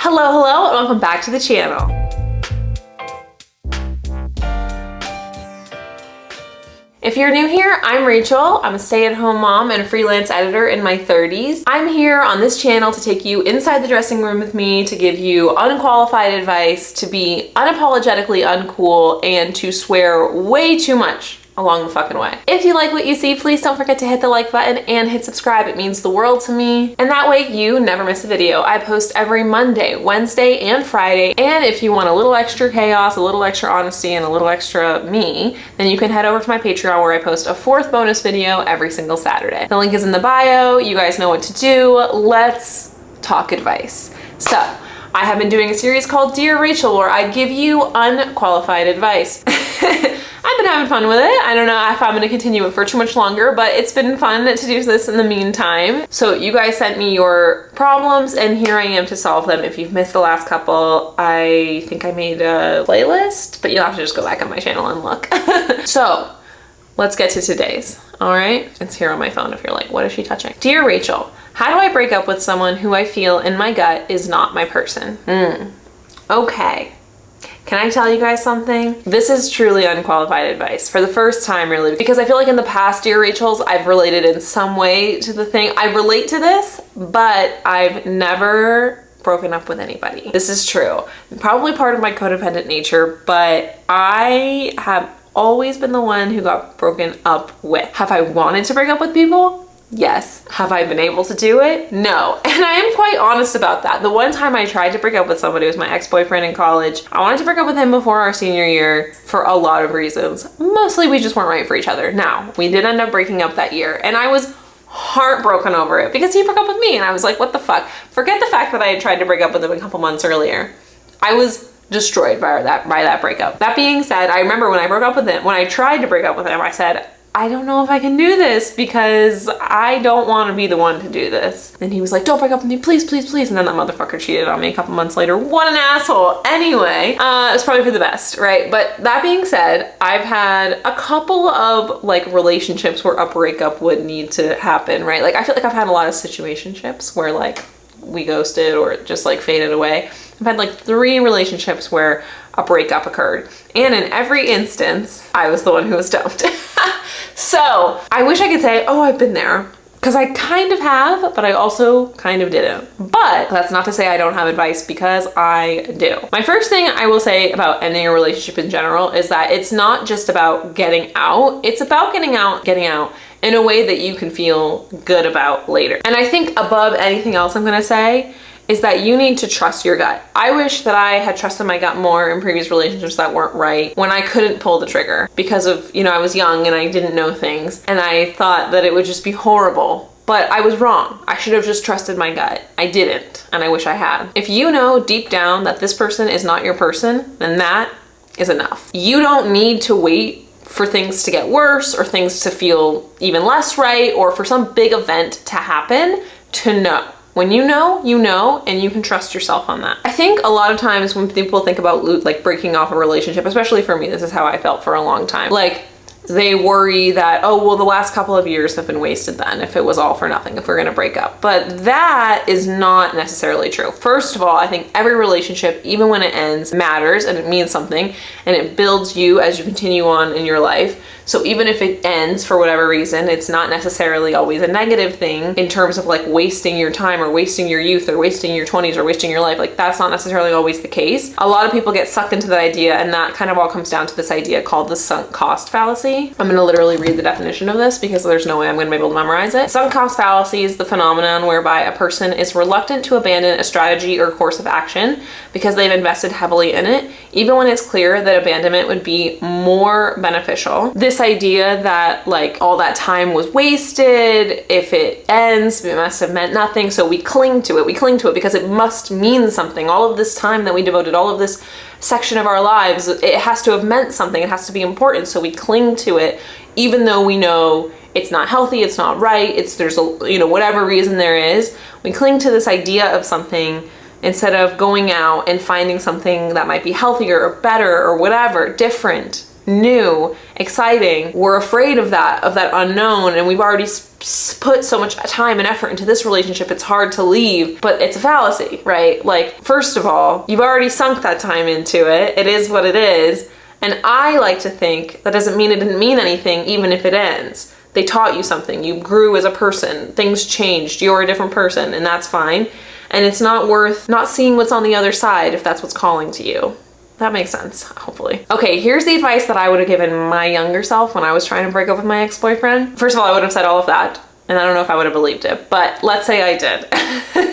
Hello, and welcome back to the channel. If you're new here, I'm Rachel. I'm a stay-at-home mom and a freelance editor in my 30s. I'm here on this channel to take you inside the dressing room with me, to give you unqualified advice, to be unapologetically uncool, and to swear way too much along the fucking way. If you like what you see, please don't forget to hit the like button and hit subscribe. It means the world to me. And that way you never miss a video. I post every Monday, Wednesday, and Friday. And if you want a little extra chaos, a little extra honesty, and a little extra me, then you can head over to my Patreon where I post a 4th bonus video every single Saturday. The link is in the bio. You guys know what to do. Let's talk advice. So, I have been doing a series called Dear Rachel where I give you unqualified advice. I've been having fun with it. I don't know if I'm gonna continue it for too much longer, but it's been fun to do this in the meantime. So you guys sent me your problems and here I am to solve them. If you've missed the last couple, I think I made a playlist, but you'll have to just go back on my channel and look. So let's get to today's, all right? It's here on my phone if you're like, what is she touching? Dear Rachel, how do I break up with someone who I feel in my gut is not my person? Okay. Can I tell you guys something? This is truly unqualified advice for the first time, really, because I feel like in the past, Dear Rachels, I've related in some way to the thing. I relate to this, but I've never broken up with anybody. This is true. Probably part of my codependent nature, but I have always been the one who got broken up with. Have I wanted to break up with people? Yes. Have I been able to do it? No. And I am quite honest about that. The one time I tried to break up with somebody was my ex-boyfriend in college. I wanted to break up with him before our senior year for a lot of reasons. Mostly we just weren't right for each other. Now, we did end up breaking up that year and I was heartbroken over it because he broke up with me and I was like, what the fuck? Forget the fact that I had tried to break up with him a couple months earlier. I was destroyed by that breakup. That being said, I remember when I broke up with him, when I tried to break up with him, I said, I don't know if I can do this because I don't want to be the one to do this. And he was like, don't break up with me, please, please, please. And then that motherfucker cheated on me a couple months later. What an asshole. Anyway, it's probably for the best, right? But that being said, I've had a couple of like relationships where a breakup would need to happen, right? Like I feel like I've had a lot of situationships where like we ghosted or just like faded away. I've had like 3 relationships where a breakup occurred. And in every instance, I was the one who was dumped. So I wish I could say, oh, I've been there. Because I kind of have, but I also kind of didn't. But that's not to say I don't have advice because I do. My first thing I will say about ending a relationship in general is that it's not just about getting out. It's about getting out in a way that you can feel good about later. And I think above anything else I'm gonna say is that you need to trust your gut. I wish that I had trusted my gut more in previous relationships that weren't right when I couldn't pull the trigger because of, you know, I was young and I didn't know things and I thought that it would just be horrible. But I was wrong. I should have just trusted my gut. I didn't, and I wish I had. If you know deep down that this person is not your person, then that is enough. You don't need to wait for things to get worse or things to feel even less right or for some big event to happen to know. When you know, and you can trust yourself on that. I think a lot of times when people think about like breaking off a relationship, especially for me, this is how I felt for a long time. Like they worry that, oh, well, the last couple of years have been wasted then if it was all for nothing, if we're gonna break up. But that is not necessarily true. First of all, I think every relationship, even when it ends, matters and it means something and it builds you as you continue on in your life. So even if it ends for whatever reason, it's not necessarily always a negative thing in terms of like wasting your time or wasting your youth or wasting your 20s or wasting your life. Like that's not necessarily always the case. A lot of people get sucked into that idea and that kind of all comes down to this idea called the sunk cost fallacy. I'm gonna literally read the definition of this because there's no way I'm gonna be able to memorize it. Sunk cost fallacy is the phenomenon whereby a person is reluctant to abandon a strategy or course of action because they've invested heavily in it, even when it's clear that abandonment would be more beneficial. This idea that like all that time was wasted, if it ends, it must have meant nothing, so we cling to it because it must mean something. All of this time that we devoted, all of this section of our lives, it has to have meant something, it has to be important, so we cling to it even though we know it's not healthy, it's not right, there's a, you know, whatever reason there is, we cling to this idea of something instead of going out and finding something that might be healthier or better or whatever, different, new, exciting. We're afraid of that unknown, and we've already put so much time and effort into this relationship, it's hard to leave. But it's a fallacy, right? Like, first of all, you've already sunk that time into it. It is what it is. And I like to think that doesn't mean it didn't mean anything, even if it ends. They taught you something. You grew as a person. Things changed. You're a different person, and that's fine. And it's not worth not seeing what's on the other side if that's what's calling to you. That makes sense, hopefully. Okay, here's the advice that I would have given my younger self when I was trying to break up with my ex-boyfriend. First of all, I would have said all of that, and I don't know if I would have believed it, but let's say I did,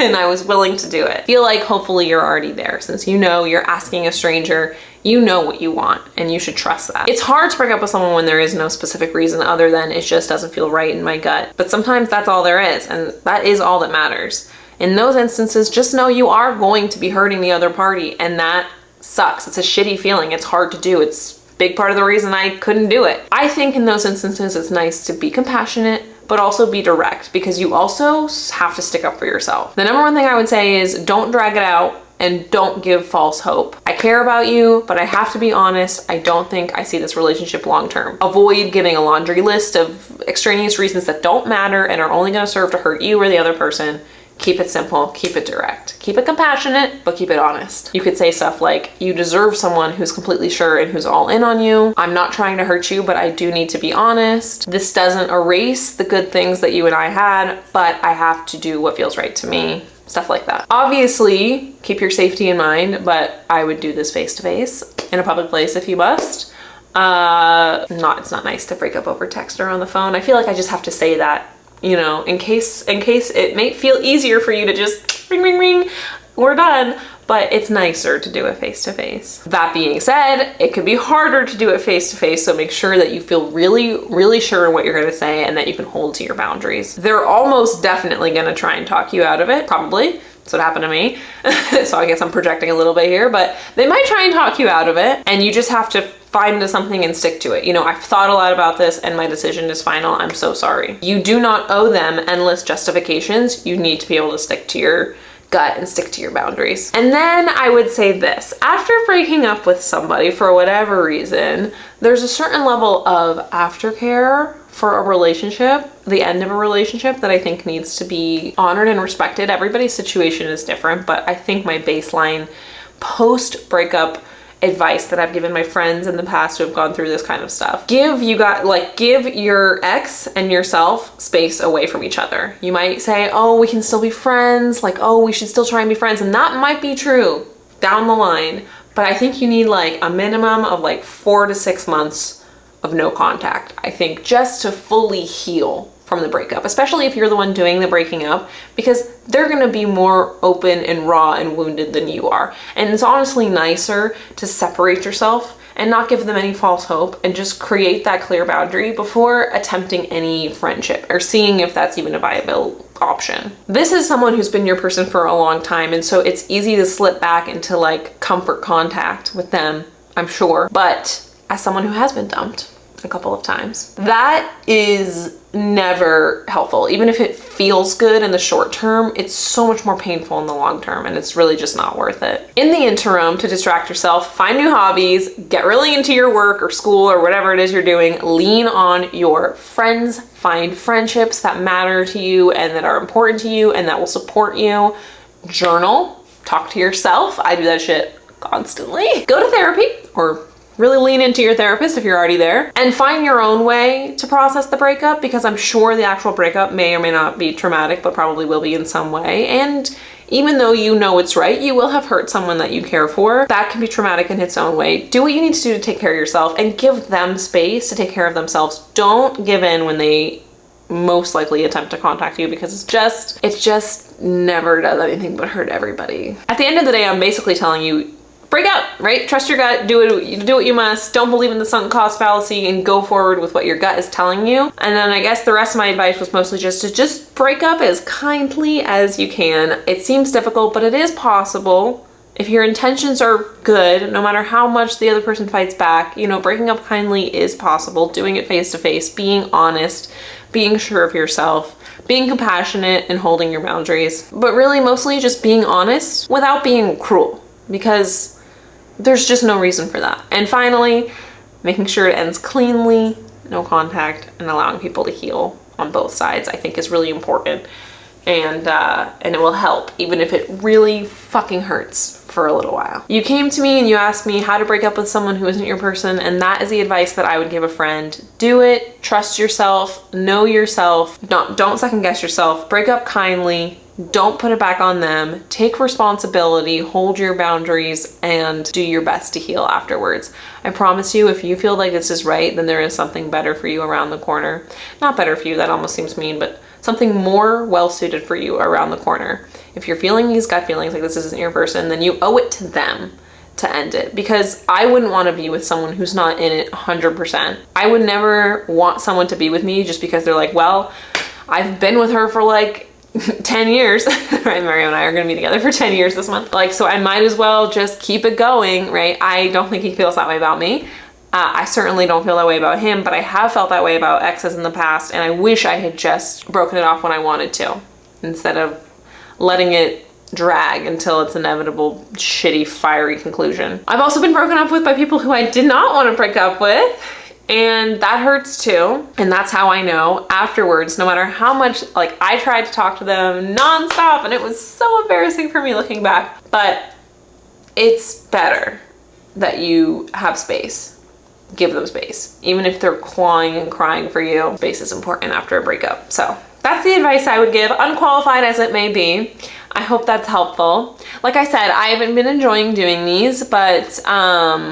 and I was willing to do it. Feel like hopefully you're already there. Since you know you're asking a stranger, you know what you want, and you should trust that. It's hard to break up with someone when there is no specific reason other than it just doesn't feel right in my gut. But sometimes that's all there is, and that is all that matters. In those instances, just know you are going to be hurting the other party, and that sucks. It's a shitty feeling. It's hard to do. It's a big part of the reason I couldn't do it. I think in those instances, it's nice to be compassionate, but also be direct, because you also have to stick up for yourself. The number one thing I would say is don't drag it out and don't give false hope. I care about you, but I have to be honest. I don't think I see this relationship long-term. Avoid giving a laundry list of extraneous reasons that don't matter and are only going to serve to hurt you or the other person. Keep it simple, keep it direct. Keep it compassionate, but keep it honest. You could say stuff like, you deserve someone who's completely sure and who's all in on you. I'm not trying to hurt you, but I do need to be honest. This doesn't erase the good things that you and I had, but I have to do what feels right to me. Stuff like that. Obviously, keep your safety in mind, but I would do this face-to-face in a public place if you must. It's not nice to break up over text or on the phone. I feel like I just have to say that, you know, in case it may feel easier for you to just ring, ring, ring, we're done, but it's nicer to do it face-to-face. That being said, it could be harder to do it face-to-face, so make sure that you feel really, really sure in what you're gonna say and that you can hold to your boundaries. They're almost definitely gonna try and talk you out of it, probably. That's what happened to me. So I guess I'm projecting a little bit here, but they might try and talk you out of it, and you just have to find something and stick to it. You know, I've thought a lot about this and my decision is final. I'm so sorry. You do not owe them endless justifications. You need to be able to stick to your gut and stick to your boundaries. And then I would say this, after breaking up with somebody for whatever reason, there's a certain level of aftercare for a relationship, the end of a relationship, that I think needs to be honored and respected. Everybody's situation is different, but I think my baseline post-breakup advice that I've given my friends in the past who have gone through this kind of stuff. Give your ex and yourself space away from each other. You might say, oh, we can still be friends. Like, oh, we should still try and be friends. And that might be true down the line. But I think you need like a minimum of like 4 to 6 months of no contact. I think just to fully heal from the breakup, especially if you're the one doing the breaking up, because they're gonna be more open and raw and wounded than you are. And it's honestly nicer to separate yourself and not give them any false hope and just create that clear boundary before attempting any friendship or seeing if that's even a viable option. This is someone who's been your person for a long time, and so it's easy to slip back into like comfort contact with them, I'm sure. But as someone who has been dumped a couple of times, that is never helpful. Even if it feels good in the short term, it's so much more painful in the long term, and it's really just not worth it. In the interim, to distract yourself, find new hobbies, get really into your work or school or whatever it is you're doing, lean on your friends, find friendships that matter to you and that are important to you and that will support you. Journal, talk to yourself. I do that shit constantly. Go to therapy, or really lean into your therapist if you're already there, and find your own way to process the breakup, because I'm sure the actual breakup may or may not be traumatic, but probably will be in some way. And even though you know it's right, you will have hurt someone that you care for. That can be traumatic in its own way. Do what you need to do to take care of yourself and give them space to take care of themselves. Don't give in when they most likely attempt to contact you, because it just never does anything but hurt everybody. At the end of the day, I'm basically telling you, break out, right? Trust your gut, do what you must, don't believe in the sunk cost fallacy, and go forward with what your gut is telling you. And then I guess the rest of my advice was mostly just to break up as kindly as you can. It seems difficult, but it is possible. If your intentions are good, no matter how much the other person fights back, you know, breaking up kindly is possible. Doing it face to face, being honest, being sure of yourself, being compassionate, and holding your boundaries. But really, mostly just being honest without being cruel, because there's just no reason for that. And finally, Making sure it ends cleanly, no contact, and allowing people to heal on both sides, I think is really important. And it will help, even if it really fucking hurts for a little while. You came to me and you asked me how to break up with someone who isn't your person, and that is the advice that I would give a friend. Do it, trust yourself, know yourself, don't second guess yourself, break up kindly, don't put it back on them, take responsibility, hold your boundaries, and do your best to heal afterwards. I promise you, if you feel like this is right, then there is something better for you around the corner. Not better for you, that almost seems mean, but something more well-suited for you around the corner. If you're feeling these gut feelings like this isn't your person, then you owe it to them to end it, because I wouldn't want to be with someone who's not in it 100%. I would never want someone to be with me just because they're like, well, I've been with her for like 10 years, right? Mario and I are gonna be together for 10 years this month. Like, so I might as well just keep it going, right? I don't think he feels that way about me. I certainly don't feel that way about him, but I have felt that way about exes in the past, and I wish I had just broken it off when I wanted to, instead of letting it drag until its inevitable, shitty, fiery conclusion. I've also been broken up with by people who I did not want to break up with, and that hurts too. And that's how I know afterwards, no matter how much, like, I tried to talk to them nonstop, and it was so embarrassing for me looking back, but it's better that you have space. Give them space. Even if they're clawing and crying for you, space is important after a breakup. So that's the advice I would give, unqualified as it may be. I hope that's helpful. Like I said, I haven't been enjoying doing these, but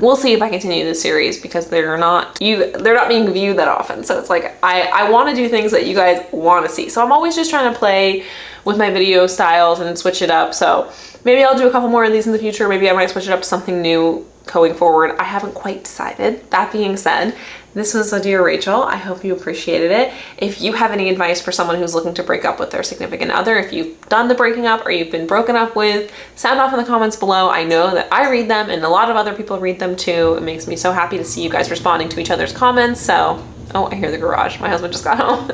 we'll see if I continue this series, because they're not being viewed that often. So it's like, I want to do things that you guys want to see. So I'm always just trying to play with my video styles and switch it up. So maybe I'll do a couple more of these in the future. Maybe I might switch it up to something new going forward. I haven't quite decided. That being said, this was a Dear Rachel. I hope you appreciated it. If you have any advice for someone who's looking to break up with their significant other, if you've done the breaking up or you've been broken up with, sound off in the comments below. I know that I read them and a lot of other people read them too. It makes me so happy to see you guys responding to each other's comments. So, oh, I hear the garage. My husband just got home.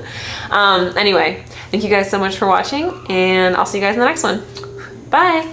Anyway, thank you guys so much for watching, and I'll see you guys in the next one. Bye.